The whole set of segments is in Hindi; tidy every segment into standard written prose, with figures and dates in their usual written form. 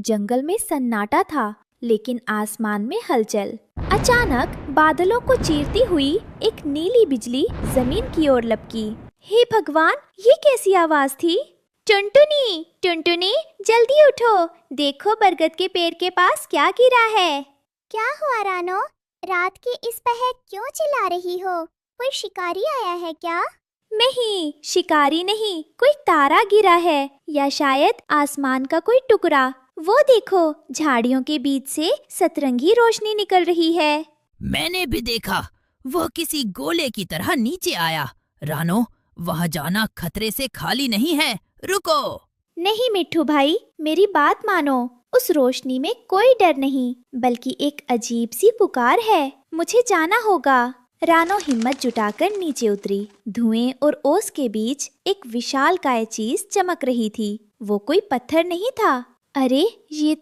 जंगल में सन्नाटा था, लेकिन आसमान में हलचल। अचानक बादलों को चीरती हुई एक नीली बिजली जमीन की ओर लपकी। हे भगवान, ये कैसी आवाज थी? टुनटुनी, टुनटुनी, जल्दी उठो, देखो बरगद के पेड़ के पास क्या गिरा है। क्या हुआ रानो? रात की इस पहर क्यों चिल्ला रही हो? कोई शिकारी आया है क्या? नहीं, शिकारी नहीं, कोई तारा गिरा है, या शायद आसमान का कोई टुकड़ा। वो देखो, झाड़ियों के बीच से सतरंगी रोशनी निकल रही है। मैंने भी देखा, वह किसी गोले की तरह नीचे आया। रानो, वहाँ जाना खतरे से खाली नहीं है, रुको। नहीं मिट्ठू भाई, मेरी बात मानो। उस रोशनी में कोई डर नहीं, बल्कि एक अजीब सी पुकार है। मुझे जाना होगा। रानो हिम्मत जुटाकर नीचे उतरी। धुएं और ओस के बीच एक विशालकाय चीज चमक रही थी। वो कोई पत्थर नहीं था। अरे, ये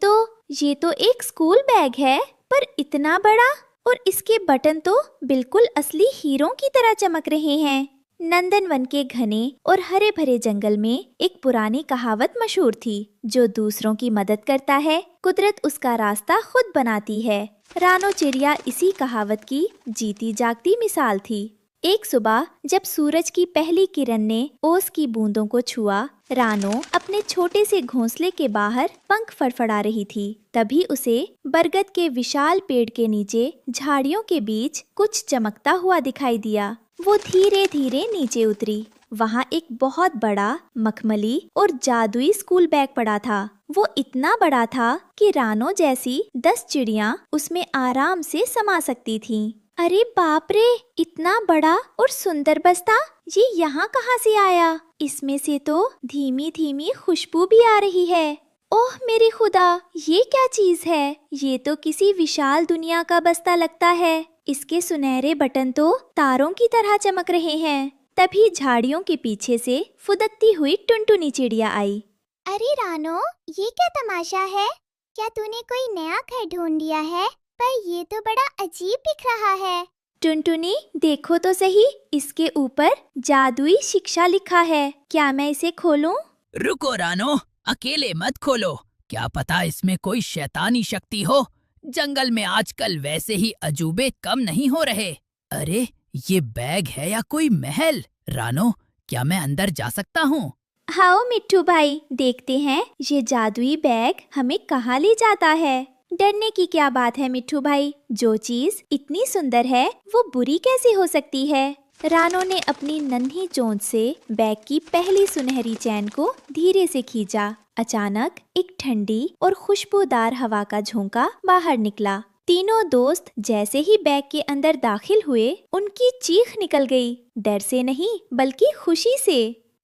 तो एक स्कूल बैग है, पर इतना बड़ा, और इसके बटन तो बिल्कुल असली हीरों की तरह चमक रहे हैं। नंदनवन के घने और हरे भरे जंगल में एक पुरानी कहावत मशहूर थी, जो दूसरों की मदद करता है, कुदरत उसका रास्ता खुद बनाती है। रानो चिड़िया इसी कहावत की जीती जागती मिसाल थी। एक सुबह जब सूरज की पहली किरण ने ओस की बूंदों को छुआ, रानो अपने छोटे से घोंसले के बाहर पंख फड़फड़ा रही थी। तभी उसे बरगद के विशाल पेड़ के नीचे झाड़ियों के बीच कुछ चमकता हुआ दिखाई दिया। वो धीरे धीरे नीचे उतरी। वहाँ एक बहुत बड़ा मखमली और जादुई स्कूल बैग पड़ा था। वो इतना बड़ा था कि रानो जैसी 10 चिड़ियाँ उसमें आराम से समा सकती थीं। अरे बाप रे, इतना बड़ा और सुंदर बस्ता, ये यहाँ कहाँ से आया? इसमें से तो धीमी धीमी खुशबू भी आ रही है। ओह मेरे खुदा, ये क्या चीज है? ये तो किसी विशाल दुनिया का बस्ता लगता है। इसके सुनहरे बटन तो तारों की तरह चमक रहे हैं। तभी झाड़ियों के पीछे से फुदकती हुई टुनटुनी चिड़िया आई। अरे रानो, ये क्या तमाशा है? क्या तूने कोई नया घर ढूंढ लिया है? पर ये तो बड़ा अजीब दिख रहा है। टुनटुनी, देखो तो सही, इसके ऊपर जादुई शिक्षा लिखा है। क्या मैं इसे खोलूं? रुको रानो, अकेले मत खोलो। क्या पता इसमें कोई शैतानी शक्ति हो। जंगल में आजकल वैसे ही अजूबे कम नहीं हो रहे। अरे, ये बैग है या कोई महल? रानो, क्या मैं अंदर जा सकता हूँ? आओ मिट्ठू भाई, देखते हैं ये जादुई बैग हमें कहाँ ले जाता है। डरने की क्या बात है मिट्ठू भाई, जो चीज इतनी सुंदर है वो बुरी कैसे हो सकती है। रानो ने अपनी नन्ही चोंच से बैग की पहली सुनहरी चैन को धीरे से खींचा। अचानक एक ठंडी और खुशबूदार हवा का झोंका बाहर निकला। तीनों दोस्त जैसे ही बैग के अंदर दाखिल हुए, उनकी चीख निकल गई। डर से नहीं, बल्कि खुशी से।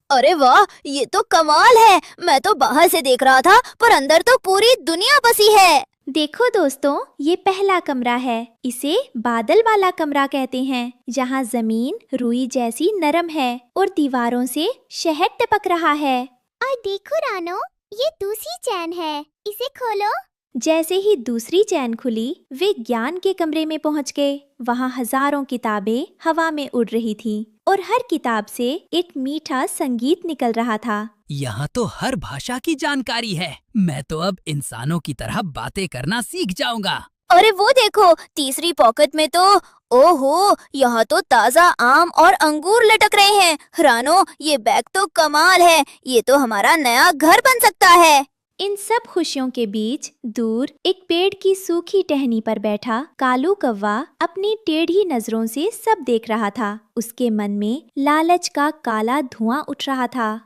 अरे वाह, ये तो कमाल है। मैं तो बाहर से देख रहा था, पर अंदर तो पूरी दुनिया बसी है। देखो दोस्तों, ये पहला कमरा है। इसे बादल वाला कमरा कहते हैं, जहाँ जमीन रुई जैसी नरम है और दीवारों से शहद टपक रहा है। और देखो रानो, ये दूसरी चैन है, इसे खोलो। जैसे ही दूसरी चैन खुली, वे ज्ञान के कमरे में पहुंच गए। वहाँ हजारों किताबें हवा में उड़ रही थीं और हर किताब से एक मीठा संगीत निकल रहा था। यहाँ तो हर भाषा की जानकारी है। मैं तो अब इंसानों की तरह बातें करना सीख जाऊंगा। अरे वो देखो, तीसरी पॉकेट में तो ओहो, यहाँ तो ताजा आम और अंगूर लटक रहे हैं। रानो, ये बैग तो कमाल है। ये तो हमारा नया घर बन सकता है। इन सब खुशियों के बीच दूर एक पेड़ की सूखी टहनी पर बैठा कालू कौवा अपनी टेढ़ी नजरों से सब देख रहा था। उसके मन में लालच का काला धुआं उठ रहा था।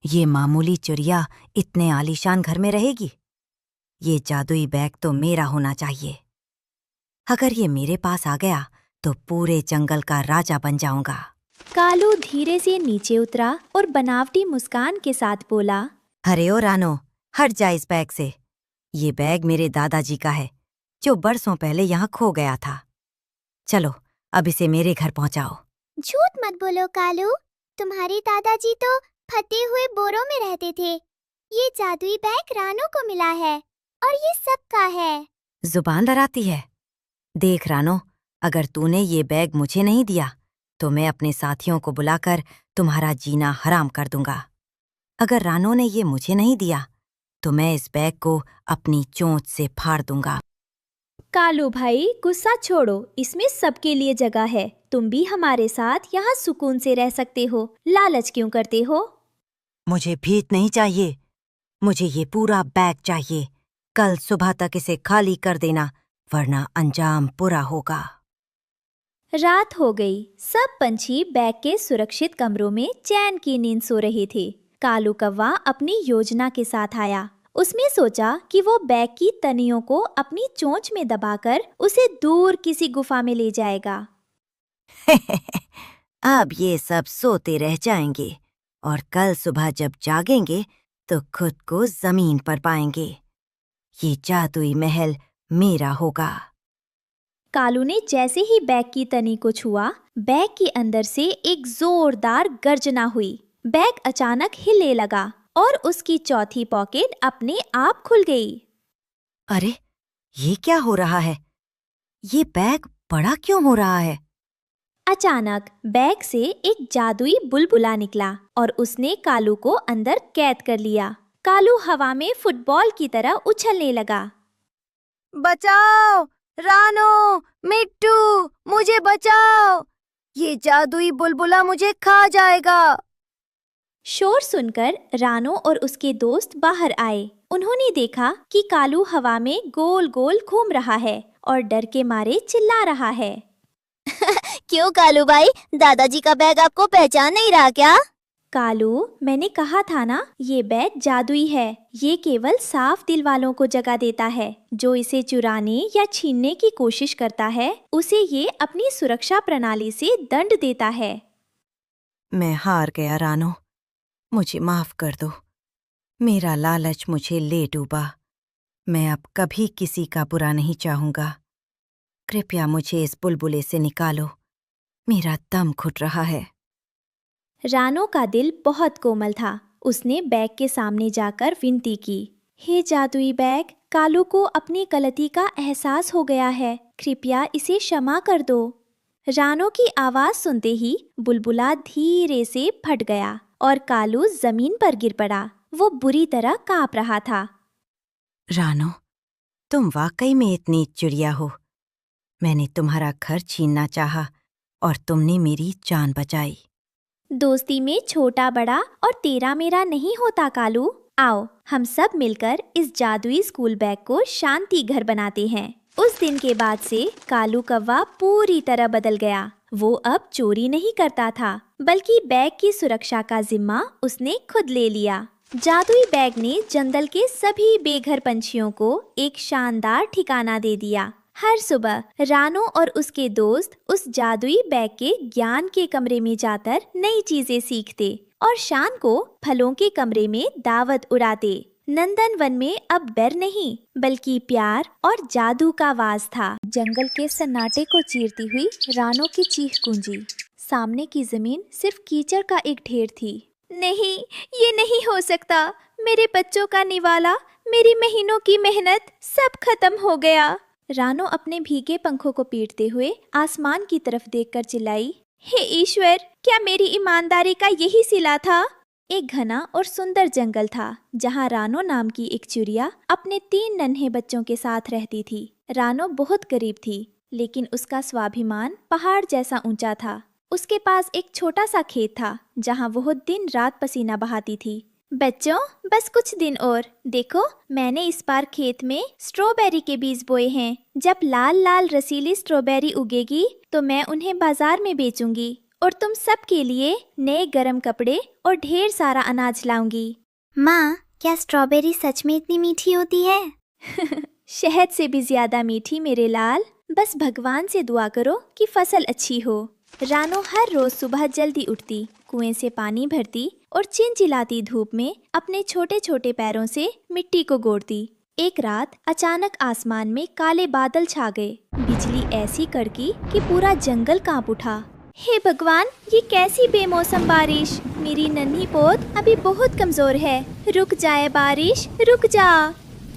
ये मामूली चिड़िया इतने आलीशान घर में रहेगी? ये जादुई बैग तो मेरा होना चाहिए। अगर ये मेरे पास आ गया तो पूरे जंगल का राजा बन जाऊंगा। कालू धीरे से नीचे उतरा और बनावटी मुस्कान के साथ बोला, अरे ओ रानो, हट जा इस बैग से। ये बैग मेरे दादाजी का है, जो बरसों पहले यहाँ खो गया था। चलो, अब इसे मेरे घर पहुँचाओ। झूठ मत बोलो कालू, तुम्हारे दादाजी तो फटे हुए बोरों में रहते थे। ये जादुई बैग रानो को मिला है और ये सबका है। जुबान लड़ाती है। देख रानो, अगर तूने ये बैग मुझे नहीं दिया तो मैं अपने साथियों को बुलाकर तुम्हारा जीना हराम कर दूंगा। अगर रानो ने ये मुझे नहीं दिया तो मैं इस बैग को अपनी चोंच से फाड़ दूंगा। कालू भाई, गुस्सा छोड़ो, इसमें सबके लिए जगह है। तुम भी हमारे साथ यहाँ सुकून से रह सकते हो। लालच क्यों करते हो? मुझे भीत नहीं चाहिए, मुझे ये पूरा बैग चाहिए। कल सुबह तक इसे खाली कर देना, वरना अंजाम बुरा होगा। रात हो गई। सब पंछी बैग के सुरक्षित कमरों में चैन की नींद सो रहे थे। कालू कौवा अपनी योजना के साथ आया। उसने सोचा कि वो बैग की तनियों को अपनी चोंच में दबाकर उसे दूर किसी गुफा में ले जाएगा। अब ये सब सोते रह जाएंगे और कल सुबह जब जागेंगे तो खुद को जमीन पर पाएंगे। ये जादुई महल मेरा होगा। कालू ने जैसे ही बैग की तनी को छुआ, बैग के अंदर से एक जोरदार गर्जना हुई। बैग अचानक हिले लगा और उसकी चौथी पॉकेट अपने आप खुल गई। अरे, ये क्या हो रहा है? ये बैग बड़ा क्यों हो रहा है? अचानक बैग से एक जादुई बुलबुला निकला और उसने कालू को अंदर कैद कर लिया। कालू हवा में फुटबॉल की तरह उछलने लगा। बचाओ, रानो, मिट्टू, मुझे बचाओ! ये जादुई बुलबुला मुझे खा जाएगा। शोर सुनकर रानो और उसके दोस्त बाहर आए। उन्होंने देखा कि कालू हवा में गोल गोल घूम रहा है और डर के मारे चिल्ला रहा है। क्यों कालू भाई, दादाजी का बैग आपको पहचान नहीं रहा क्या? कालू, मैंने कहा था ना, ये बैग जादुई है। ये केवल साफ दिल वालों को जगह देता है। जो इसे चुराने या छीनने की कोशिश करता है, उसे ये अपनी सुरक्षा प्रणाली से दंड देता है। मैं हार गया रानो, मुझे माफ कर दो। मेरा लालच मुझे ले डूबा। मैं अब कभी किसी का बुरा नहीं चाहूंगा। कृपया मुझे इस बुलबुले से निकालो, मेरा दम घुट रहा है। रानो का दिल बहुत कोमल था। उसने बैग के सामने जाकर विनती की, हे जादुई बैग, कालू को अपनी गलती का एहसास हो गया है। कृपया इसे क्षमा कर दो। रानो की आवाज सुनते ही बुलबुला धीरे से फट गया और कालू जमीन पर गिर पड़ा। वो बुरी तरह कांप रहा था। रानो, तुम वाकई में इतनी चिड़िया हो। मैंने तुम्हारा घर छीनना चाहा और तुमने मेरी जान बचाई। दोस्ती में छोटा बड़ा और तेरा मेरा नहीं होता कालू। आओ, हम सब मिलकर इस जादुई स्कूल बैग को शांति घर बनाते हैं। उस दिन के बाद से कालू कौवा पूरी तरह बदल गया। वो अब चोरी नहीं करता था, बल्कि बैग की सुरक्षा का जिम्मा उसने खुद ले लिया। जादुई बैग ने जंगल के सभी बेघर पंछियों को एक शानदार ठिकाना दे दिया। हर सुबह रानो और उसके दोस्त उस जादुई बैग के ज्ञान के कमरे में जाकर नई चीजें सीखते और शाम को फलों के कमरे में दावत उड़ाते। नंदन वन में अब डर नहीं, बल्कि प्यार और जादू का वास था। जंगल के सन्नाटे को चीरती हुई रानो की चीख गूंजी। सामने की जमीन सिर्फ कीचड़ का एक ढेर थी। नहीं, ये नहीं हो सकता। मेरे बच्चों का निवाला, मेरी महीनों की मेहनत सब खत्म हो गया। रानो अपने भीगे पंखों को पीटते हुए आसमान की तरफ देखकर चिल्लाई, हे ईश्वर, क्या मेरी ईमानदारी का यही सिला था? एक घना और सुंदर जंगल था, जहाँ रानो नाम की एक चिड़िया अपने 3 नन्हे बच्चों के साथ रहती थी। रानो बहुत गरीब थी, लेकिन उसका स्वाभिमान पहाड़ जैसा ऊंचा था। उसके पास एक छोटा सा खेत था, जहाँ वो दिन रात पसीना बहाती थी। बच्चों, बस कुछ दिन और। देखो, मैंने इस बार खेत में स्ट्रॉबेरी के बीज बोए हैं। जब लाल लाल रसीली स्ट्रॉबेरी उगेगी तो मैं उन्हें बाजार में बेचूंगी और तुम सब के लिए नए गरम कपड़े और ढेर सारा अनाज लाऊंगी। माँ, क्या स्ट्रॉबेरी सच में इतनी मीठी होती है? शहद से भी ज्यादा मीठी मेरे लाल। बस भगवान से दुआ करो कि फसल अच्छी हो। रानो हर रोज सुबह जल्दी उठती, कुएं से पानी भरती और चिलचिलाती धूप में अपने छोटे छोटे पैरों से मिट्टी को गोड़ती। एक रात अचानक आसमान में काले बादल छा गए। बिजली ऐसी कड़की कि पूरा जंगल कांप उठा। हे भगवान, ये कैसी बेमौसम बारिश! मेरी नन्ही पौध अभी बहुत कमजोर है। रुक जाए बारिश, रुक जा।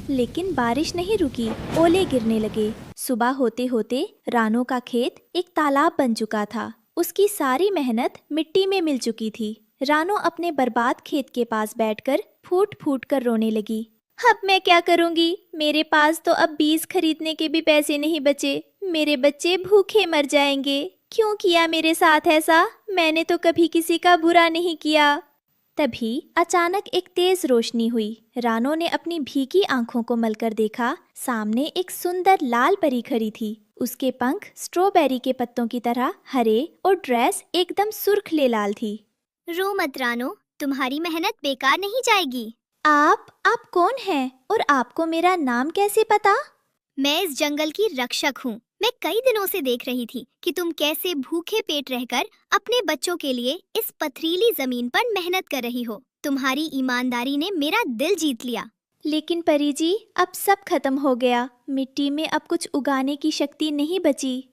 लेकिन बारिश नहीं रुकी। ओले गिरने लगे। सुबह होते होते रानो का खेत एक तालाब बन चुका था। उसकी सारी मेहनत मिट्टी में मिल चुकी थी। रानो अपने बर्बाद खेत के पास बैठकर फूट फूट कर रोने लगी। अब मैं क्या करूंगी? मेरे पास तो अब बीज खरीदने के भी पैसे नहीं बचे। मेरे बच्चे भूखे मर जाएंगे। क्यों किया मेरे साथ ऐसा? मैंने तो कभी किसी का बुरा नहीं किया। तभी अचानक एक तेज रोशनी हुई। रानो ने अपनी भीगी आंखों को मलकर देखा। सामने एक सुंदर लाल परी खड़ी थी। उसके पंख स्ट्रॉबेरी के पत्तों की तरह हरे और ड्रेस एकदम सुर्खले लाल थी। रो मत रानो, तुम्हारी मेहनत बेकार नहीं जाएगी। आप कौन हैं और आपको मेरा नाम कैसे पता? मैं इस जंगल की रक्षक हूँ। मैं कई दिनों से देख रही थी कि तुम कैसे भूखे पेट रहकर अपने बच्चों के लिए इस पथरीली जमीन पर मेहनत कर रही हो। तुम्हारी ईमानदारी ने मेरा दिल जीत लिया। लेकिन परी जी, अब सब खत्म हो गया। मिट्टी में अब कुछ उगाने की शक्ति नहीं बची।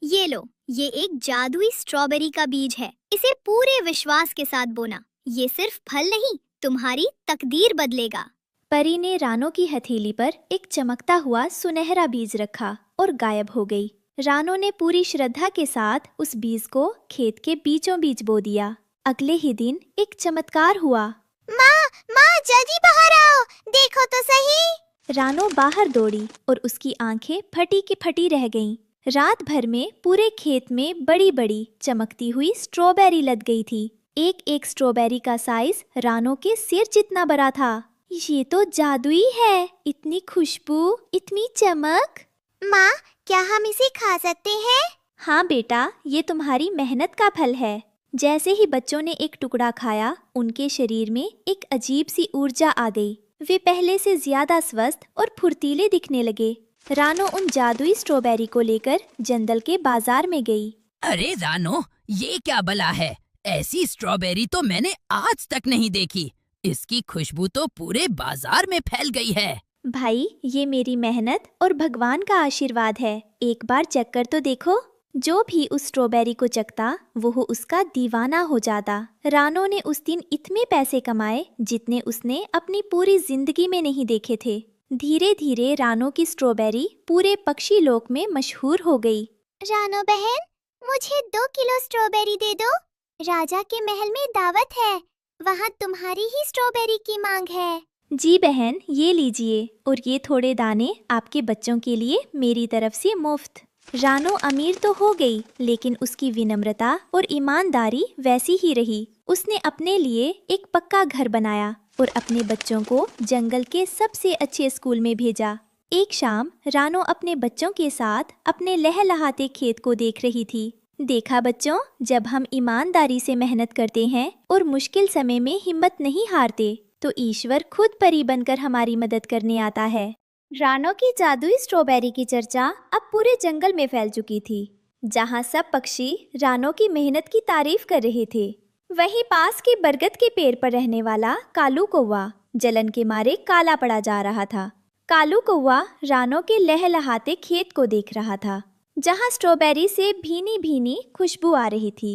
ये लो, ये एक जादुई स्ट्रॉबेरी का बीज है। इसे पूरे विश्वास के साथ बोना। ये सिर्फ फल नहीं, तुम्हारी तकदीर बदलेगा। परी ने रानो की हथेली पर एक चमकता हुआ सुनहरा बीज रखा और गायब हो गई। रानो ने पूरी श्रद्धा के साथ उस बीज को खेत के बीचों बीच बो दिया। अगले ही दिन एक चमत्कार हुआ। माँ जल्दी बाहर आओ, देखो तो सही। रानो बाहर दौड़ी और उसकी आंखें फटी की फटी रह गईं। रात भर में पूरे खेत में बड़ी बड़ी चमकती हुई स्ट्रॉबेरी लद गई थी। एक एक स्ट्रॉबेरी का साइज रानो के सिर जितना बड़ा था। ये तो जादुई है। इतनी खुशबू, इतनी चमक। माँ, क्या हम इसे खा सकते हैं? हाँ बेटा, ये तुम्हारी मेहनत का फल है। जैसे ही बच्चों ने एक टुकड़ा खाया, उनके शरीर में एक अजीब सी ऊर्जा आ गई। वे पहले से ज्यादा स्वस्थ और फुर्तीले दिखने लगे। रानो उन जादुई स्ट्रॉबेरी को लेकर जंगल के बाजार में गई। अरे रानो, ये क्या बला है? ऐसी स्ट्रॉबेरी तो मैंने आज तक नहीं देखी। इसकी खुशबू तो पूरे बाजार में फैल गई है। भाई, ये मेरी मेहनत और भगवान का आशीर्वाद है। एक बार चख कर तो देखो। जो भी उस स्ट्रॉबेरी को चखता वो उसका दीवाना हो जाता। रानो ने उस दिन इतने पैसे कमाए जितने उसने अपनी पूरी जिंदगी में नहीं देखे थे। धीरे धीरे रानो की स्ट्रॉबेरी पूरे पक्षी लोक में मशहूर हो गई। रानो बहन, मुझे 2 किलो स्ट्रॉबेरी दे दो। राजा के महल में दावत है, वहाँ तुम्हारी ही स्ट्रॉबेरी की मांग है। जी बहन, ये लीजिए, और ये थोड़े दाने आपके बच्चों के लिए मेरी तरफ से मुफ्त। रानो अमीर तो हो गई, लेकिन उसकी विनम्रता और ईमानदारी वैसी ही रही। उसने अपने लिए एक पक्का घर बनाया और अपने बच्चों को जंगल के सबसे अच्छे स्कूल में भेजा। एक शाम रानो अपने बच्चों के साथ अपने लहलहाते खेत को देख रही थी। देखा बच्चों, जब हम ईमानदारी से मेहनत करते हैं और मुश्किल समय में हिम्मत नहीं हारते, तो ईश्वर खुद परी बनकर हमारी मदद करने आता है। रानो की जादुई स्ट्रॉबेरी की चर्चा अब पूरे जंगल में फैल चुकी थी। जहाँ सब पक्षी रानो की मेहनत की तारीफ कर रहे थे, वहीं पास के बरगद के पेड़ पर रहने वाला कालू कौवा जलन के मारे काला पड़ा जा रहा था। कालू कौवा रानो के लहलहाते खेत को देख रहा था, जहाँ स्ट्रॉबेरी से भीनी भीनी खुशबू आ रही थी।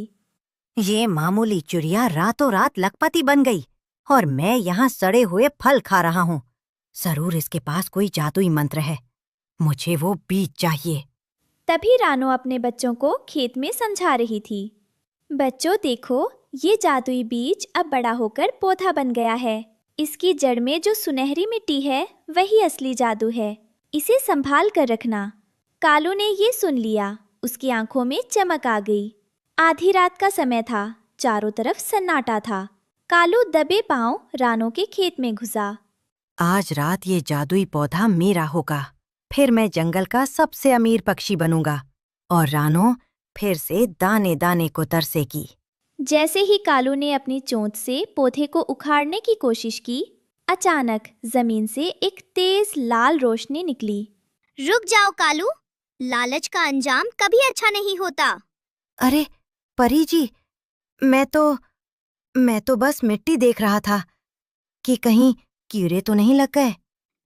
ये मामूली चिड़िया रातों रात लखपति बन गई और मैं यहाँ सड़े हुए फल खा रहा हूँ। जरूर इसके पास कोई जादुई मंत्र है। मुझे वो बीज चाहिए। तभी रानो अपने बच्चों को खेत में समझा रही थी। बच्चों देखो, ये जादुई बीज अब बड़ा होकर पौधा बन गया है। इसकी जड़ में जो सुनहरी मिट्टी है वही असली जादू है। इसे संभाल कर रखना। कालू ने ये सुन लिया। उसकी आंखों में चमक आ गई। आधी रात का समय था, चारों तरफ सन्नाटा था। कालू दबे पांव रानो के खेत में घुसा। आज रात ये जादुई पौधा मेरा होगा। फिर मैं जंगल का सबसे अमीर पक्षी बनूंगा और रानो फिर से दाने दाने को तरसेगी। जैसे ही कालू ने अपनी चोंच से पौधे को उखाड़ने की कोशिश की, अचानक जमीन से एक तेज लाल रोशनी निकली। रुक जाओ कालू, लालच का अंजाम कभी अच्छा नहीं होता। अरे परी जी, मैं तो बस मिट्टी देख रहा था कि कहीं कीड़े तो नहीं लग गए।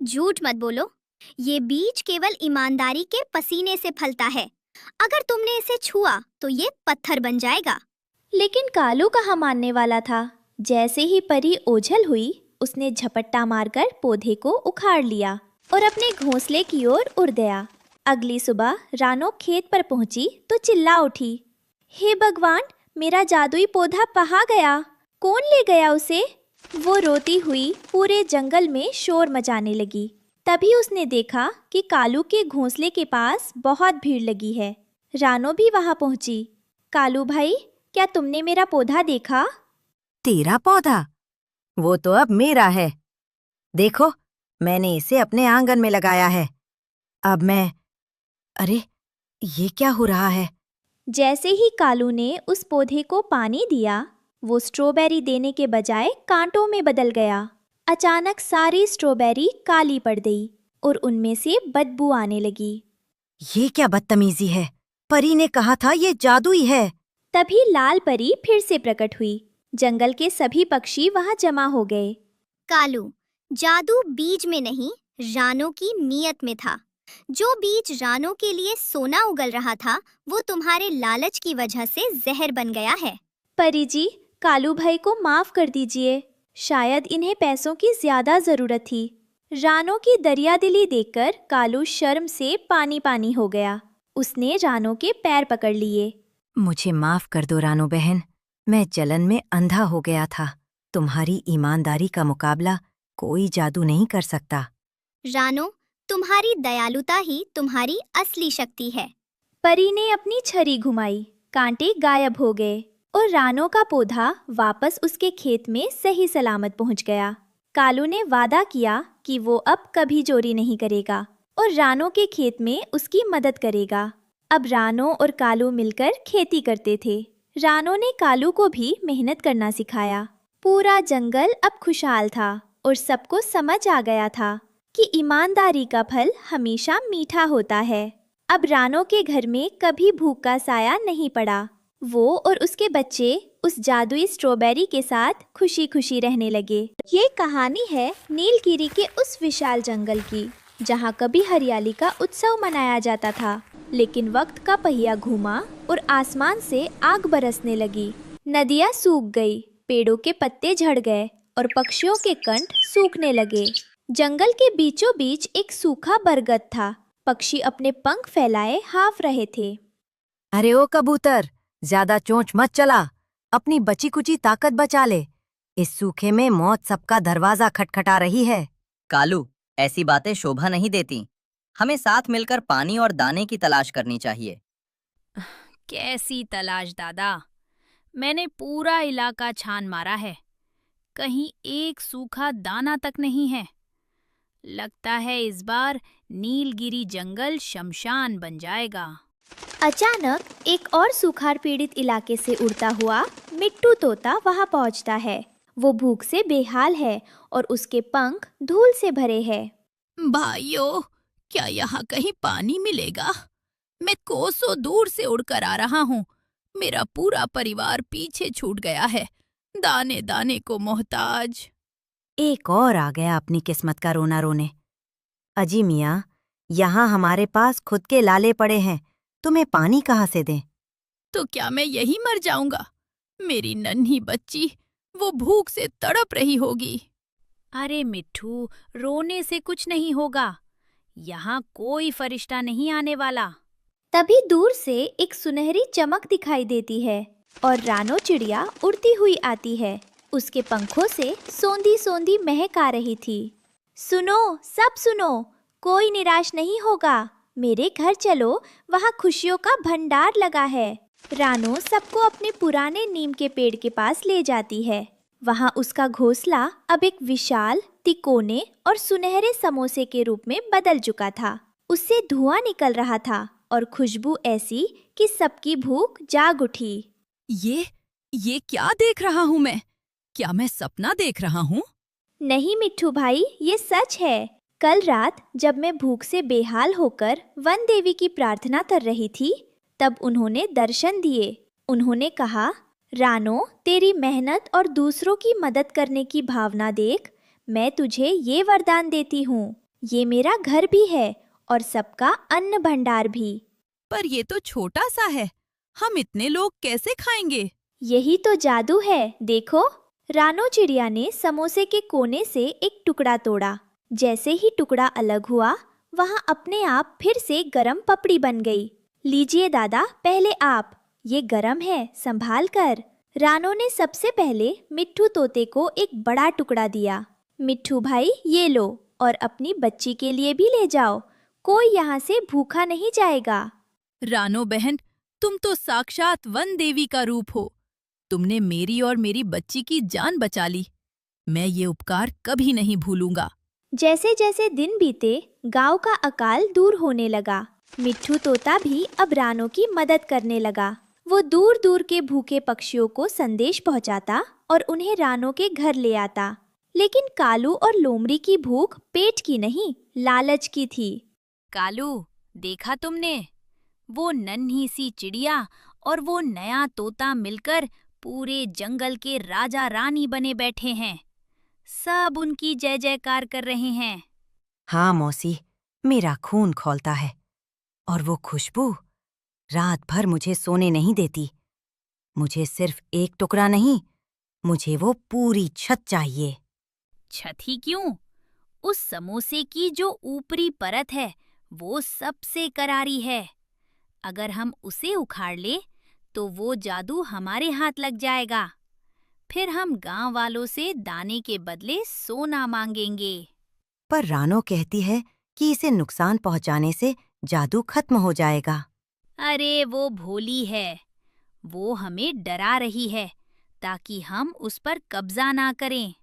झूठ मत बोलो, ये बीज केवल ईमानदारी के पसीने से फलता है। अगर तुमने इसे छुआ तो ये पत्थर बन जाएगा। लेकिन कालू कहाँ मानने वाला था। जैसे ही परी ओझल हुई, उसने झपट्टा मारकर पौधे को उखाड़ लिया और अपने घोंसले की ओर उड़ गया। अगली सुबह रानो खेत पर पहुंची तो चिल्ला उठी, हे भगवान, मेरा जादुई पौधा कहाँ गया? कौन ले गया उसे? वो रोती हुई पूरे जंगल में शोर मचाने लगी। तभी उसने देखा कि कालू के घोंसले के पास बहुत भीड़ लगी है। रानो भी वहां पहुंची। कालू भाई, क्या तुमने मेरा पौधा देखा? तेरा पौधा? वो तो अब मेरा है। देखो, मैंने इसे अपने आंगन में लगाया है। अब मैं... अरे, ये क्या हो रहा है? जैसे ही कालू ने उस पौधे को पानी दिया, वो स्ट्रॉबेरी देने के बजाय कांटों में बदल गया। अचानक सारी स्ट्रॉबेरी काली पड़ गई और उनमें से बदबू आने लगी। ये क्या बदतमीजी है? परी ने कहा था ये जादुई है। तभी लाल परी फिर से प्रकट हुई। जंगल के सभी पक्षी वहां जमा हो गए। कालू, जादू बीज में नहीं, रानो की नीयत में था। जो बीज रानो के लिए सोना उगल रहा था, वो तुम्हारे लालच की वजह से जहर बन गया है। परी जी, कालू भाई को माफ कर दीजिए। शायद इन्हें पैसों की ज्यादा जरूरत थी। रानो की दरियादिली देखकर कालू शर्म से पानी पानी हो गया। उसने रानो के पैर पकड़ लिए। मुझे माफ कर दो रानो बहन, मैं जलन में अंधा हो गया था। तुम्हारी ईमानदारी का मुकाबला कोई जादू नहीं कर सकता। रानो, तुम्हारी दयालुता ही तुम्हारी असली शक्ति है। परी ने अपनी छड़ी घुमाई, कांटे गायब हो गए और रानो का पौधा वापस उसके खेत में सही सलामत पहुंच गया। कालू ने वादा किया कि वो अब कभी चोरी नहीं करेगा और रानो के खेत में उसकी मदद करेगा। अब रानो और कालू मिलकर खेती करते थे। रानो ने कालू को भी मेहनत करना सिखाया। पूरा जंगल अब खुशहाल था और सबको समझ आ गया था कि ईमानदारी का फल हमेशा मीठा होता है। अब रानो के घर में कभी भूख का साया नहीं पड़ा। वो और उसके बच्चे उस जादुई स्ट्रॉबेरी के साथ खुशी खुशी रहने लगे। ये कहानी है नीलगिरी के उस विशाल जंगल की, जहाँ कभी हरियाली का उत्सव मनाया जाता था। लेकिन वक्त का पहिया घूमा और आसमान से आग बरसने लगी। नदियाँ सूख गई, पेड़ों के पत्ते झड़ गए और पक्षियों के कंठ सूखने लगे। जंगल के बीचों बीच एक सूखा बरगद था। पक्षी अपने पंख फैलाए हाँफ रहे थे। अरे ओ कबूतर, ज्यादा चोंच मत चला, अपनी बची कुची ताकत बचा ले। इस सूखे में मौत सबका दरवाजा खटखटा रही है। कालू, ऐसी बातें शोभा नहीं देती। हमें साथ मिलकर पानी और दाने की तलाश करनी चाहिए। कैसी तलाश दादा? मैंने पूरा इलाका छान मारा है, कहीं एक सूखा दाना तक नहीं है। लगता है इस बार नीलगिरी जंगल शमशान बन जाएगा। अचानक एक और सुखाड़ पीड़ित इलाके से उड़ता हुआ मिट्टू तोता वहां पहुंचता है। वो भूख से बेहाल है और उसके पंख धूल से भरे हैं। भाइयों, क्या यहाँ कहीं पानी मिलेगा? मैं कोसों दूर से उड़कर आ रहा हूँ। मेरा पूरा परिवार पीछे छूट गया है, दाने दाने को मोहताज। एक और आ गया अपनी किस्मत का रोना रोने। अजी मियाँ, यहाँ हमारे पास खुद के लाले पड़े हैं, तुम्हें पानी कहाँ से दें? तो क्या मैं यही मर जाऊंगा? मेरी नन्ही बच्ची, वो भूख से तड़प रही होगी। अरे मिट्ठू, रोने से कुछ नहीं होगा। यहाँ कोई फरिश्ता नहीं आने वाला। तभी दूर से एक सुनहरी चमक दिखाई देती है और रानो चिड़िया उड़ती हुई आती है। उसके पंखों से सोंधी सोंधी महक आ रही थी। सुनो, सब सुनो, कोई निराश नहीं होगा। मेरे घर चलो, वहाँ खुशियों का भंडार लगा है। रानो सबको अपने पुराने नीम के पेड़ के पास ले जाती है। वहाँ उसका घोंसला अब एक विशाल, तिकोने और सुनहरे समोसे के रूप में बदल चुका था। उससे धुआं निकल रहा था और खुशबू ऐसी कि सबकी भूख जाग उठी। ये क्या देख रहा हूँ मैं? क्या मैं सपना देख रहा हूँ? नहीं मिट्ठू भाई, ये सच है। कल रात जब मैं भूख से बेहाल होकर वन देवी की प्रार्थना कर रही थी, तब उन्होंने दर्शन दिए। उन्होंने कहा, रानो, तेरी मेहनत और दूसरों की मदद करने की भावना देख, मैं तुझे ये वरदान देती हूँ। ये मेरा घर भी है और सबका अन्न भंडार भी। पर ये तो छोटा सा है, हम इतने लोग कैसे खाएंगे? यही तो जादू है, देखो। रानो चिड़िया ने समोसे के कोने से एक टुकड़ा तोड़ा। जैसे ही टुकड़ा अलग हुआ, वहाँ अपने आप फिर से गरम पपड़ी बन गई। लीजिए दादा, पहले आप। ये गरम है, संभाल कर। रानो ने सबसे पहले मिट्ठू तोते को एक बड़ा टुकड़ा दिया। मिट्ठू भाई, ये लो और अपनी बच्ची के लिए भी ले जाओ। कोई यहाँ से भूखा नहीं जाएगा। रानो बहन, तुम तो साक्षात वन देवी का रूप हो। तुमने मेरी और मेरी बच्ची की जान बचा ली। मैं ये उपकार कभी नहीं भूलूंगा। जैसे जैसे दिन बीते, गांव का अकाल दूर होने लगा। मिट्ठू तोता भी अब रानो की मदद करने लगा। वो दूर दूर के भूखे पक्षियों को संदेश पहुंचाता और उन्हें रानो के घर ले आता। लेकिन कालू और लोमड़ी की भूख पेट की नहीं, लालच की थी। कालू, देखा तुमने? वो नन्ही सी चिड़िया और वो नया तोता मिलकर पूरे जंगल के राजा रानी बने बैठे हैं। सब उनकी जय जयकार कर रहे हैं। हाँ मौसी, मेरा खून खौलता है। और वो खुशबू रात भर मुझे सोने नहीं देती। मुझे सिर्फ एक टुकड़ा नहीं, मुझे वो पूरी छत चाहिए। छत ही क्यों? उस समोसे की जो ऊपरी परत है वो सबसे करारी है। अगर हम उसे उखाड़ ले तो वो जादू हमारे हाथ लग जाएगा। फिर हम गांव वालों से दाने के बदले सोना मांगेंगे। पर रानो कहती है कि इसे नुकसान पहुंचाने से जादू खत्म हो जाएगा। अरे वो भोली है। वो हमें डरा रही है ताकि हम उस पर कब्जा ना करें।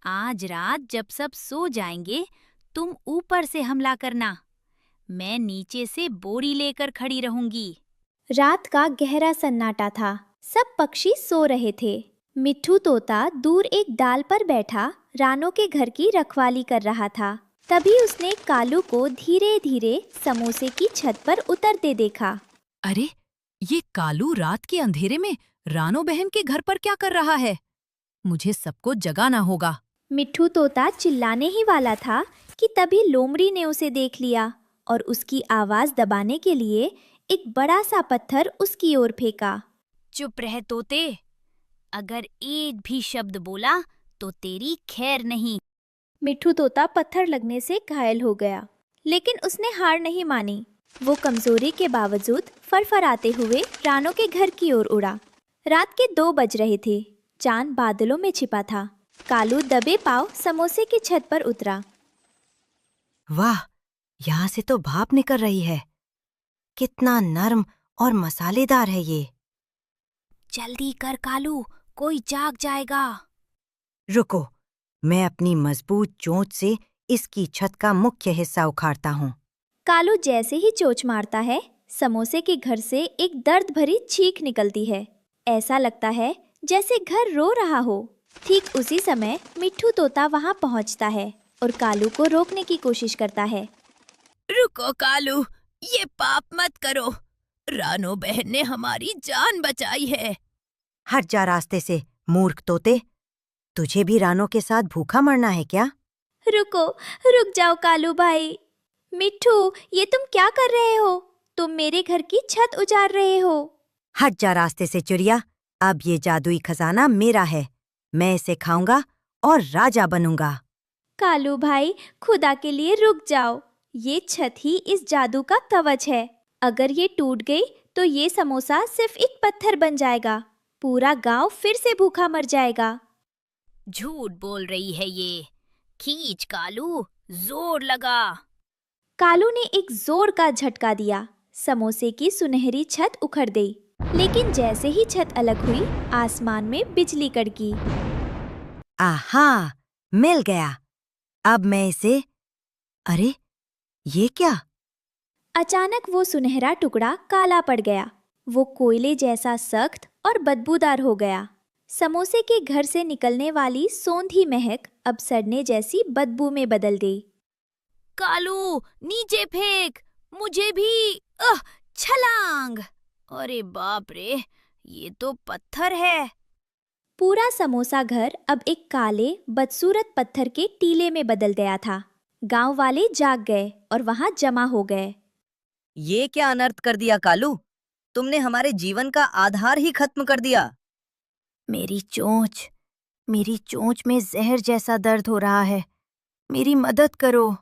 आज रात जब सब सो जाएंगे, तुम ऊपर से हमला करना। मैं नीचे से बोरी लेकर खड़ी रहूंगी। रात का गहरा सन्नाटा था। सब पक्षी सो रहे थे। मिट्ठू तोता दूर एक डाल पर बैठा रानो के घर की रखवाली कर रहा था। तभी उसने कालू को धीरे धीरे समोसे की छत पर उतरते देखा। अरे, ये कालू रात के अंधेरे में रानो बहन के घर पर क्या कर रहा है? मुझे सबको जगाना होगा। मिट्ठू तोता चिल्लाने ही वाला था कि तभी लोमड़ी ने उसे देख लिया और उसकी आवाज दबाने के लिए एक बड़ा सा पत्थर उसकी ओर फेंका। चुप रह तोते, अगर एक भी शब्द बोला तो तेरी खैर नहीं। मिट्ठू तोता पत्थर लगने से घायल हो गया, लेकिन उसने हार नहीं मानी। वो कमजोरी के बावजूद फरफराते हुए रानो के घर की ओर उड़ा। रात के 2 बज रहे थे। चांद बादलों में छिपा था। कालू दबे पांव समोसे की छत पर उतरा। वाह, यहाँ से तो भाप निकल रही है। कितना नरम और मसालेदार है ये। जल्दी कर कालू, कोई जाग जाएगा। रुको, मैं अपनी मजबूत चोंच से इसकी छत का मुख्य हिस्सा उखाड़ता हूँ। कालू जैसे ही चोंच मारता है, समोसे के घर से एक दर्द भरी चीख निकलती है। ऐसा लगता है जैसे घर रो रहा हो। ठीक उसी समय मिट्ठू तोता वहां पहुंचता है और कालू को रोकने की कोशिश करता है। रुको कालू, ये पाप मत करो। रानो बहन ने हमारी जान बचाई है। हट जा रास्ते से, मूर्ख तोते। तुझे भी रानो के साथ भूखा मरना है क्या? रुको, रुक जाओ कालू भाई। मिट्ठू, ये तुम क्या कर रहे हो? तुम मेरे घर की छत उजाड़ रहे हो। हट जा रास्ते से चिड़िया। अब ये जादुई खजाना मेरा है। मैं इसे खाऊंगा और राजा बनूंगा। कालू भाई, खुदा के लिए रुक जाओ। ये छत ही इस जादू का कवच है। अगर ये टूट गई तो ये समोसा सिर्फ एक पत्थर बन जाएगा। पूरा गांव फिर से भूखा मर जाएगा। झूठ बोल रही है ये। खींच कालू, जोर लगा। कालू ने एक जोर का झटका दिया। समोसे की सुनहरी छत उखड़ गई। लेकिन जैसे ही छत अलग हुई, आसमान में बिजली कड़की। आहा, मिल गया। अब मैं इसे... अरे, ये क्या? अचानक वो सुनहरा टुकड़ा काला पड़ गया। वो कोयले जैसा सख्त और बदबूदार हो गया। समोसे के घर से निकलने वाली सोंधी महक अब सड़ने जैसी बदबू में बदल गई। कालू, नीचे फेंक, मुझे भी। छलांग। अरे बाप रे, ये तो पत्थर है। पूरा समोसा घर अब एक काले बदसूरत पत्थर के टीले में बदल गया था। गांव वाले जाग गए और वहां जमा हो गए। ये क्या अनर्थ कर दिया कालू? तुमने हमारे जीवन का आधार ही खत्म कर दिया। मेरी चोंच में जहर जैसा दर्द हो रहा है। मेरी मदद करो।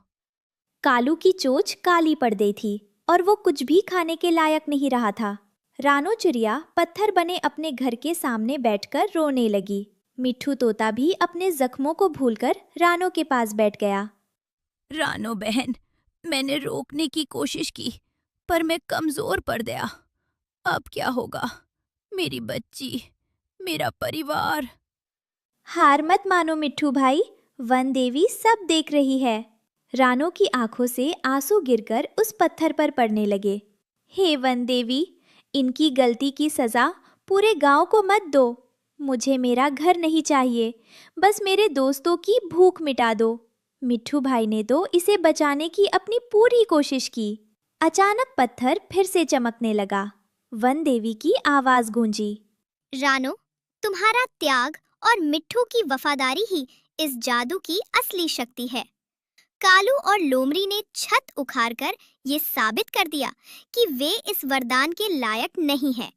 कालू की चोंच काली पड़ गई थी और वो कुछ भी खाने के लायक नहीं रहा था। रानो चिड़िया पत्थर बने अपने घर के सामने बैठकर रोने लगी। मिट्ठू तोता भी अपने जख्मों को भूलकर रानो के पास बैठ गया। रानो बहन, मैंने रोकने की कोशिश की पर मैं कमजोर पड़ गया। अब क्या होगा? मेरी बच्ची, मेरा परिवार। हार मत मानो मिट्ठू भाई, वन देवी सब देख रही है। रानो की आंखों से आंसू गिरकर उस पत्थर पर पड़ने लगे। हे वन देवी, इनकी गलती की सजा पूरे गांव को मत दो। मुझे मेरा घर नहीं चाहिए, बस मेरे दोस्तों की भूख मिटा दो। मिट्ठू भाई ने तो इसे बचाने की अपनी पूरी कोशिश की। अचानक पत्थर फिर से चमकने लगा। वन देवी की आवाज गूंजी। रानो, तुम्हारा त्याग और मिट्ठू की वफादारी ही इस जादू की असली शक्ति है। कालू और लोमड़ी ने छत उखाड़कर ये साबित कर दिया कि वे इस वरदान के लायक नहीं हैं।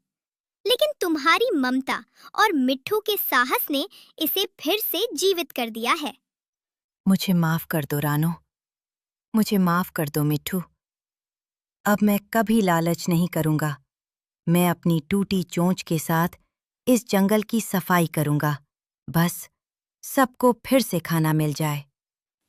लेकिन तुम्हारी ममता और मिट्ठू के साहस ने इसे फिर से जीवित कर दिया है। मुझे माफ कर दो रानो, मुझे माफ कर दो मिट्ठू। अब मैं कभी लालच नहीं करूंगा। मैं अपनी टूटी चोंच के साथ इस जंगल की सफाई करूंगा, बस सबको फिर से खाना मिल जाए।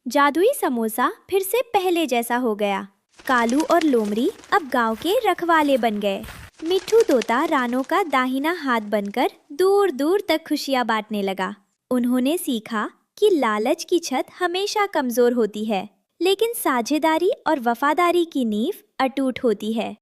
जादुई समोसा फिर से पहले जैसा हो गया। कालू और लोमड़ी अब गांव के रखवाले बन गए। मिट्ठू तोता रानो का दाहिना हाथ बनकर दूर दूर तक खुशियां बांटने लगा। उन्होंने सीखा कि लालच की छत हमेशा कमजोर होती है, लेकिन साझेदारी और वफादारी की नींव अटूट होती है।